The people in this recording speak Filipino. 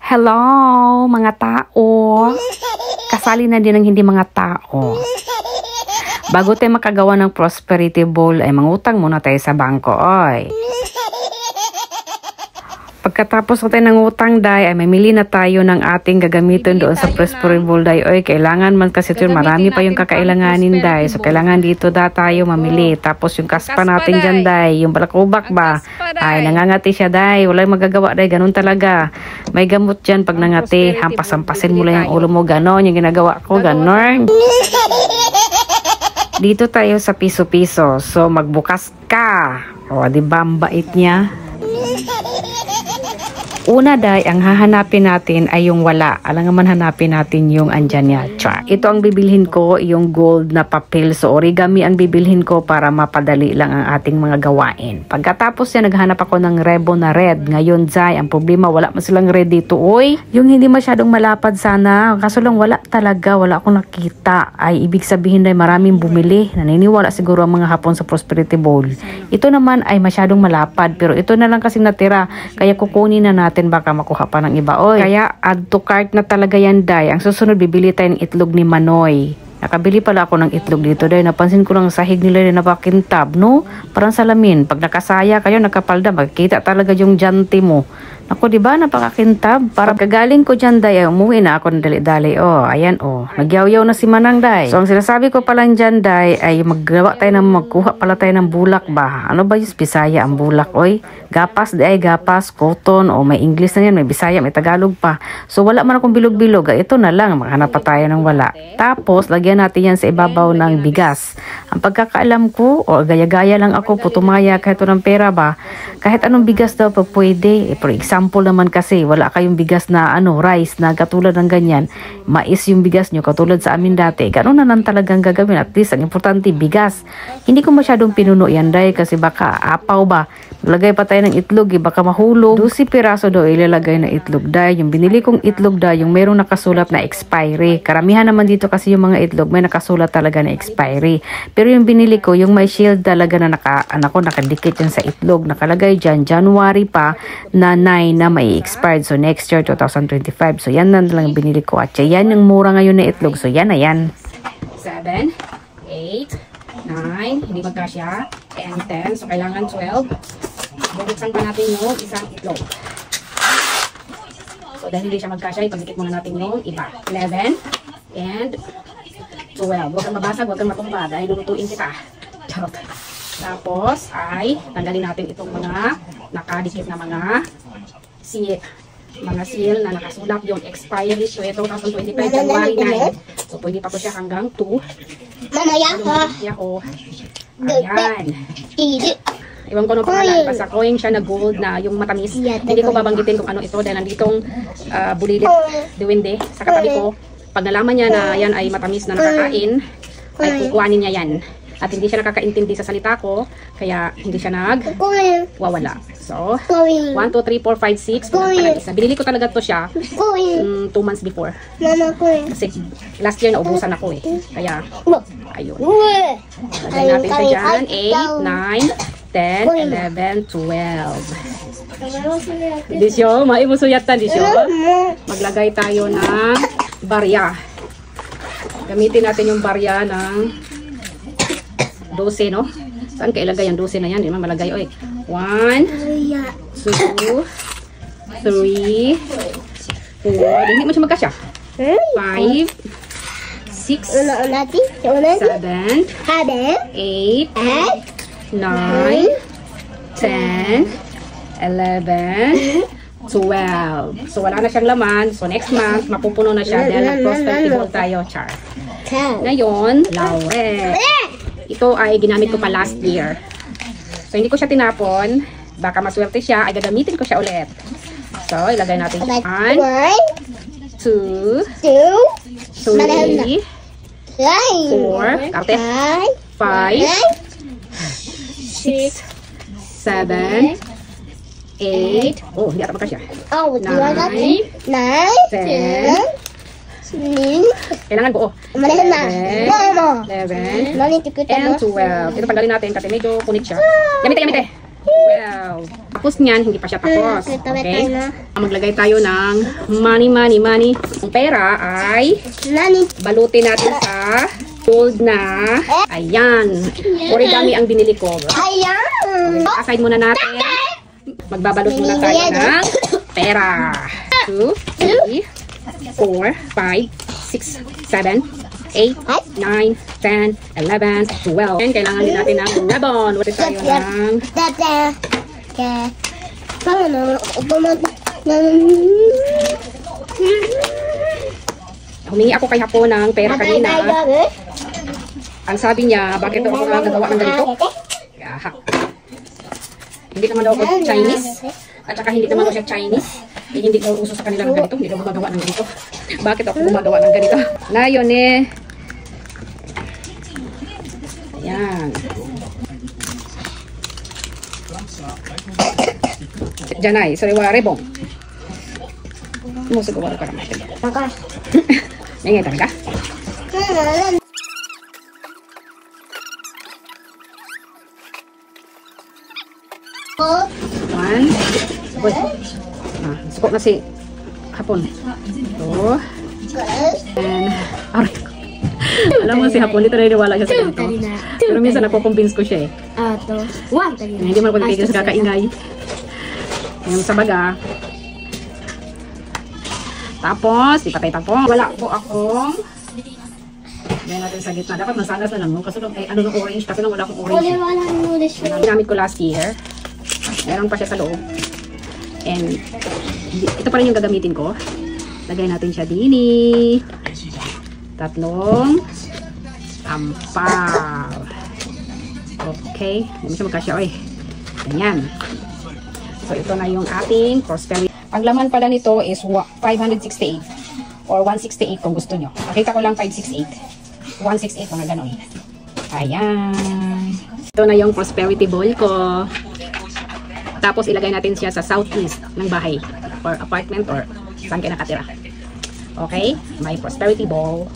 Hello, mga tao. Kasali na din ang hindi mga tao. Bago tayo makagawa ng prosperity bowl, ay mangutang muna tayo sa bangko, oy. Pagkatapos natin ng utang, day, ay mamili na tayo ng ating gagamitin doon sa prosperity bowl, day. Oy, kailangan man kasi ito, marami pa yung kakailanganin, day. So, kailangan dito tayo mamili. Tapos yung kaspa natin dyan, day, yung balakubak ba, ay nangangati siya, day. Wala magagawa, day. Ganun talaga. May gamot dyan pag nangati. Hampas-hampasin mo lang yung ulo mo. Ganon yung ginagawa ko, ganon. Dito tayo sa piso-piso. So, magbukas ka. O, diba ang bait niya? Una, day, ang hahanapin natin ay yung wala. Alam naman hanapin natin yung andyan niya. Char. Ito ang bibilhin ko, yung gold na papel. So, origami ang bibilhin ko para mapadali lang ang ating mga gawain. Pagkatapos yan, naghanap ako ng rebo na red. Ngayon, day, ang problema, wala man silang red dito. Oy, yung hindi masyadong malapad sana. Kaso lang, wala talaga. Wala akong nakita. Ay, ibig sabihin, day, maraming bumili. Naniniwala siguro ang mga Hapon sa Prosperity Bowl. Ito naman ay masyadong malapad. Pero ito na lang kasing natira. Kaya kukunin na natin, baka makuha pa ng iba. Oy, kaya add to cart na talaga yan, day. Ang susunod, bibili tayo ng itlog ni Manoy. Nakabili pala ako ng itlog dito, day. Napansin ko lang sahig nila na napakintab, no? Parang salamin. Pag nakasaya kayo, nakapalda, magkita talaga yung janty mo. Ako, diba, napakakintab. Para kagaling ko dyan, day, umuwi na ako ng dali-dali. Oh, ayan, oh. Nagyaw-yaw na si Manang, day. So, ang sinasabi ko pala dyan, day, ay magkuha pala tayo ng bulak ba? Ano ba yung Bisaya ang bulak, oy? Gapas, day, gapas, cotton, o may English na yan, may Bisaya, may Tagalog pa. So, wala man akong bilog-bilog. Ito na lang, maghanap pa tayo ng wala. Tapos, lagyan natin yan sa ibabaw ng bigas. Ang pagkakaalam ko, o gaya-gaya lang ako, putumaya kahit ng pera ba? Kahit anong bigas daw pa pwede. For example naman kasi, wala kayong bigas na rice na katulad ng ganyan. Mais yung bigas nyo, katulad sa amin dati. Ganun na lang talagang gagawin. At least, ang importante, bigas. Hindi ko masyadong pinuno yan, day, kasi baka apaw ba? Lagay pa tayo ng itlog, baka mahulog. 12 piraso daw ilalagay na itlog, day. Yung binili kong itlog, day, yung merong nakasulat na expiry. Karamihan naman dito kasi yung mga itlog, may nakasulat talaga na expiry. Pero yung binili ko, yung may shield talaga na nakadikit yan sa itlog. Nakalagay dyan, January pa na 9 na may expired. So, next year, 2025. So, yan na lang binili ko. At yan yung mura ngayon na itlog. So, yan na yan. 7, 8, 9, hindi magkasya. 10. So, kailangan 12. Bubuksan pa natin yung isang itlog. So, dahil hindi siya magkasya, ipagdikit muna natin yung iba. 11 and 12. Huwag kang mabasag, huwag kang matumba dahil lulutuin kita. Charot. Tapos, ay tanggalin natin itong mga nakadikit na mga seal na nakasulat yung expiry. So, ito 2025 January 9. So, pwede pa po siya hanggang 2. Yako. Ayan. Iwan ko nung pangalan. Basta coin siya na gold na yung matamis. Hindi ko babanggitin kung ano ito dahil nanditong bulilit diwende sa katabi ko. Pag nalaman niya na yan ay matamis na nakakain, ay kukuhanin niya yan. At hindi siya nakakaintindi sa salita ko, kaya hindi siya nagwawala. So, 1, 2, 3, 4, 5, 6. Isa. Binili ko talaga to siya 2 months before. Kasi last year naubusan ako eh. Kaya, ayun. Lagay natin siya dyan. 8, 9, 10, 11, 12. Disyo, maimusuyatan disyo. Maglagay tayo ng barya. Gamitin natin yung barya ng 12, no? Saan ka ilagay yung 12 na yan? Hindi naman malagay. Oy. 1, 2, 3, 4. Hindi mo siya magkasya. 5, 6, 7, 8, 9, 10, 11, 12. So, wala na siyang laman. So, next month, mapupuno na siya dahil nag-prosperity bowl tayo, char. Ngayon, laurel. Ito ay ginamit ko pa last year. So, hindi ko siya tinapon. Baka maswerte siya, ay gagamitin ko siya ulit. So, ilagay natin 1, 2, 3, 4, 5, 6, 7, 8. Oh, hindi ata magkasya. 9, 10. Kailangan buo. 11, and 12. Ito tanggalin natin kasi medyo punit siya. Yamite. 12. Tapos niyan, hindi pa siya tapos. Okay? Maglagay tayo ng money. Ang pera ay balutin natin sa gold na. Ayan. Origami ang binili ko. Aside muna natin. Magbabalot muna tayo ng pera. 2, 3, 4, 5, 6, 7, 8, 9, 10, 11, 12. And kailangan din natin ng ribbon. Wala tayo ng... Humingi ako kay Hapon ng pera kanina. Ang sabi niya, bakit ako nagawa ng ganito? Yaha. Hindi naman daw ako Chinese. At saka hindi naman daw siya Chinese. Hindi daw uso sa kanila ng ganito. Hindi daw gumagawa ng ganito. Bakit ako gumagawa ng ganito? Na yun eh. Ayan. Janay, sariwa rebong. Muso gawa ka naman. Ngayon talaga? One. Sabon. Suko na si Hapon. Two. And, aray. Alam mo si Hapon, dito naniniwala siya sa ganito. Pero minsan nakukumbins ko siya eh. Hindi man ako natigil sa kakaingay. Yung sa baga. Tapos, ipatay tapos. Wala po akong Ngayon natin sa gitna. Dapat masagas na lang. Kasi ano ng orange. Kasi nung wala akong orange. Ginamit ko last year. Meron pa siya sa loob. And ito pa rin yung gagamitin ko. Lagay natin siya dini. Tatlong ampal. Okay. Hindi siya magkasya. Oy. Ganyan. So ito na yung ating prosperity. Ang laman pala nito is 568 or 168 kung gusto nyo. Nakita ko lang 568. 168 mga ganon. Ayan. Ito na yung prosperity bowl ko. Tapos ilagay natin siya sa southeast ng bahay or apartment or saan kayo nakatira. Okay? May prosperity bowl.